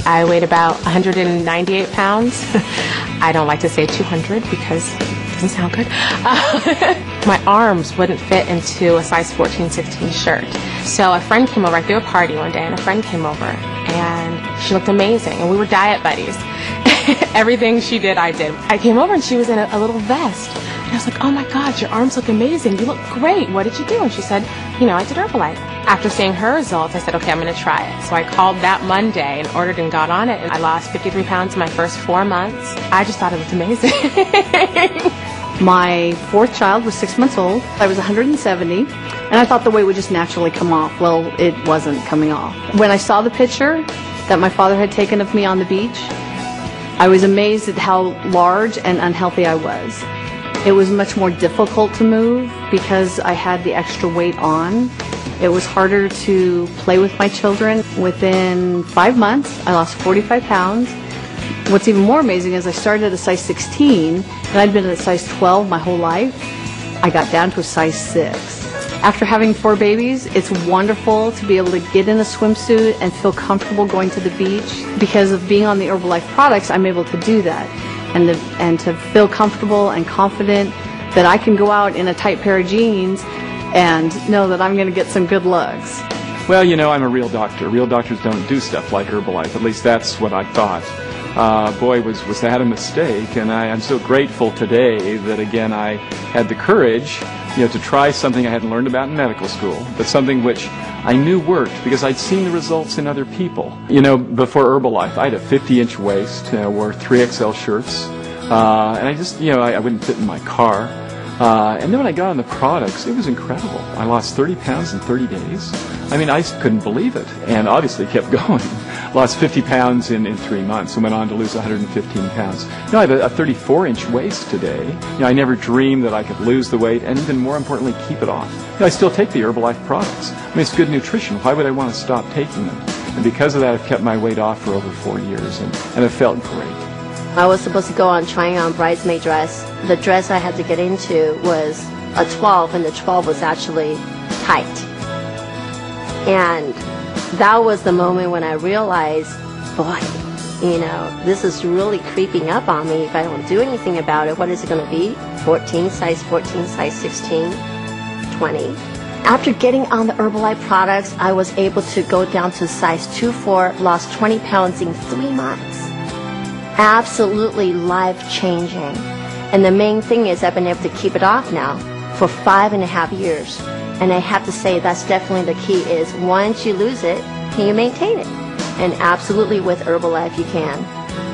I weighed about 198 pounds. I don't like to say 200 because it doesn't sound good. My arms wouldn't fit into a size 14, 16 shirt. So a friend came over. I threw a party one day, and a friend came over, and she looked amazing, and we were diet buddies. Everything she did, I did. I came over, and she was in a little vest. And I was like, oh my God, your arms look amazing. You look great. What did you do? And she said, you know, I did Herbalife. After seeing her results, I said, okay, I'm going to try it. So I called that Monday and ordered and got on it. And I lost 53 pounds in my first 4 months. I just thought it looked amazing. My fourth child was 6 months old. I was 170, and I thought the weight would just naturally come off. Well, it wasn't coming off. When I saw the picture that my father had taken of me on the beach, I was amazed at how large and unhealthy I was. It was much more difficult to move because I had the extra weight on. It was harder to play with my children. Within 5 months, I lost 45 pounds. What's even more amazing is I started at a size 16, and I'd been at a size 12 my whole life. I got down to a size 6. After having 4 babies, it's wonderful to be able to get in a swimsuit and feel comfortable going to the beach. Because of being on the Herbalife products, I'm able to do that. And to feel comfortable and confident that I can go out in a tight pair of jeans and know that I'm going to get some good looks. Well, you know, I'm a real doctor. Real doctors don't do stuff like Herbalife. At least that's what I thought. Boy, was that a mistake. And I'm so grateful today that, again, I had the courage, you know, to try something I hadn't learned about in medical school, but something which I knew worked because I'd seen the results in other people. You know, before Herbalife, I had a 50-inch waist, wore 3XL shirts, and I just, you know, I wouldn't fit in my car. And then when I got on the products, it was incredible. I lost 30 pounds in 30 days. I mean, I couldn't believe it, and obviously kept going. Lost 50 pounds in 3 months and went on to lose 115 pounds. You know, I have a 34-inch waist today. You know, I never dreamed that I could lose the weight and, even more importantly, keep it off. You know, I still take the Herbalife products. I mean, it's good nutrition. Why would I want to stop taking them? And because of that, I've kept my weight off for over 4 years, and it felt great. I was supposed to go on trying on bridesmaid dress. The dress I had to get into was a 12, and the 12 was actually tight. And that was the moment when I realized, boy, you know, this is really creeping up on me. If I don't do anything about it, what is it going to be? 14, size 16, 20. After getting on the Herbalife products, I was able to go down to size 2-4, lost 20 pounds in 3 months. Absolutely life-changing. And the main thing is I've been able to keep it off now for 5.5 years. And I have to say that's definitely the key is once you lose it, can you maintain it? And absolutely with Herbalife you can.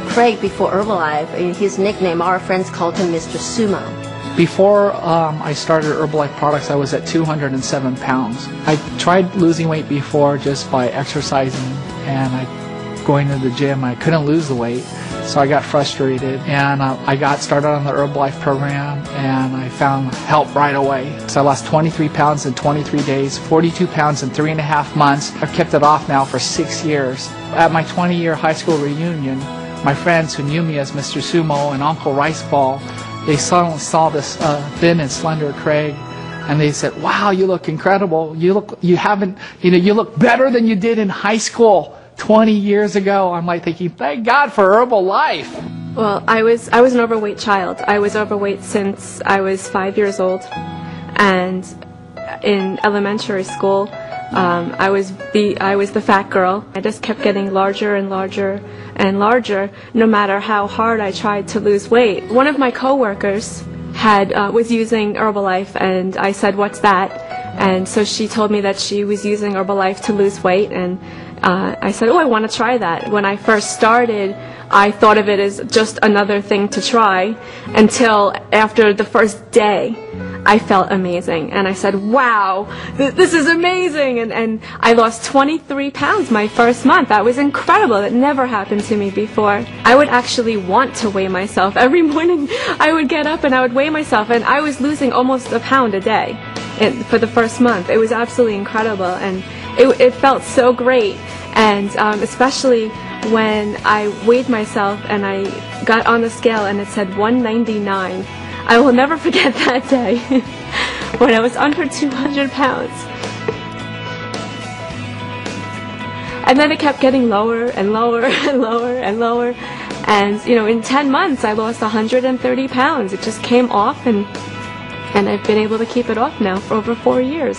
Craig, before Herbalife, his nickname, our friends called him Mr. Sumo. Before I started Herbalife products, I was at 207 pounds. I tried losing weight before just by exercising and going to the gym. I couldn't lose the weight. So I got frustrated, and I got started on the Herbalife program, and I found help right away. So I lost 23 pounds in 23 days, 42 pounds in 3.5 months. I've kept it off now for 6 years. At my 20-year high school reunion, my friends who knew me as Mr. Sumo and Uncle Rice Ball, they suddenly saw this thin and slender Craig, and they said, "Wow, you look incredible. You look better than you did in high school 20 years ago." I'm like thinking, thank God for Herbalife. Well, I was an overweight child. I was overweight since I was 5 years old, and in elementary school, I was the fat girl. I just kept getting larger and larger and larger, no matter how hard I tried to lose weight. One of my coworkers was using Herbalife, and I said, "What's that?" And so she told me that she was using Herbalife to lose weight, and I said, "Oh, I want to try that." When I first started, I thought of it as just another thing to try, until after the first day, I felt amazing. And I said, "Wow, this is amazing." And I lost 23 pounds my first month. That was incredible. That never happened to me before. I would actually want to weigh myself. Every morning I would get up and I would weigh myself, and I was losing almost a pound a day for the first month. It was absolutely incredible, and it felt so great. And especially when I weighed myself and I got on the scale and it said 199. I will never forget that day when I was under 200 pounds. And then it kept getting lower and lower and lower and lower. And, in 10 months, I lost 130 pounds. It just came off, and I've been able to keep it off now for over 4 years.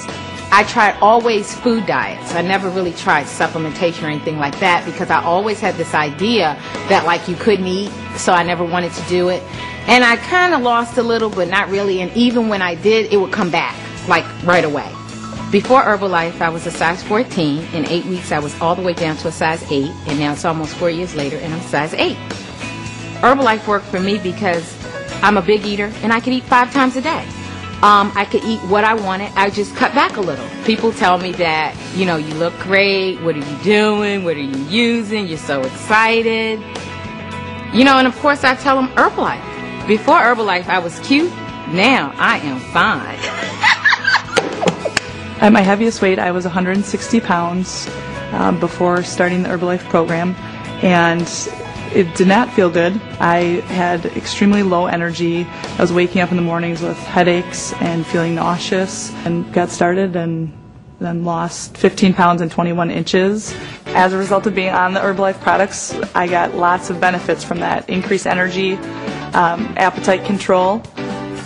I tried always food diets. I never really tried supplementation or anything like that because I always had this idea that like you couldn't eat, so I never wanted to do it. And I kind of lost a little, but not really. And even when I did, it would come back like right away. Before Herbalife, I was a size 14. In 8 weeks, I was all the way down to a size 8. And now it's almost 4 years later, and I'm size 8. Herbalife worked for me because I'm a big eater, and I could eat 5 times a day. I could eat what I wanted. I just cut back a little. People tell me that, you look great. What are you doing? What are you using? You're so excited. And of course I tell them Herbalife. Before Herbalife, I was cute. Now I am fine. At my heaviest weight, I was 160 pounds before starting the Herbalife program, and it did not feel good. I had extremely low energy. I was waking up in the mornings with headaches and feeling nauseous, and got started and then lost 15 pounds and 21 inches. As a result of being on the Herbalife products, I got lots of benefits from that. Increased energy, appetite control,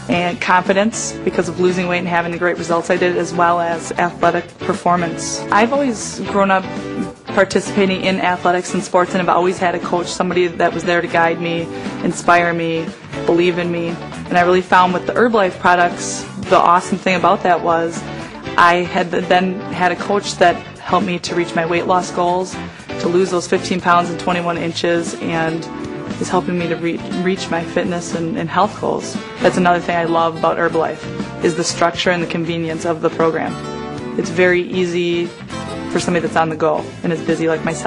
and confidence because of losing weight and having the great results I did, as well as athletic performance. I've always grown up participating in athletics and sports, and I've always had a coach, somebody that was there to guide me, inspire me, believe in me. And I really found with the Herbalife products, the awesome thing about that was I had then had a coach that helped me to reach my weight loss goals, to lose those 15 pounds and 21 inches, and is helping me to reach my fitness and health goals. That's another thing I love about Herbalife, is the structure and the convenience of the program. It's very easy for somebody that's on the go and is busy like myself.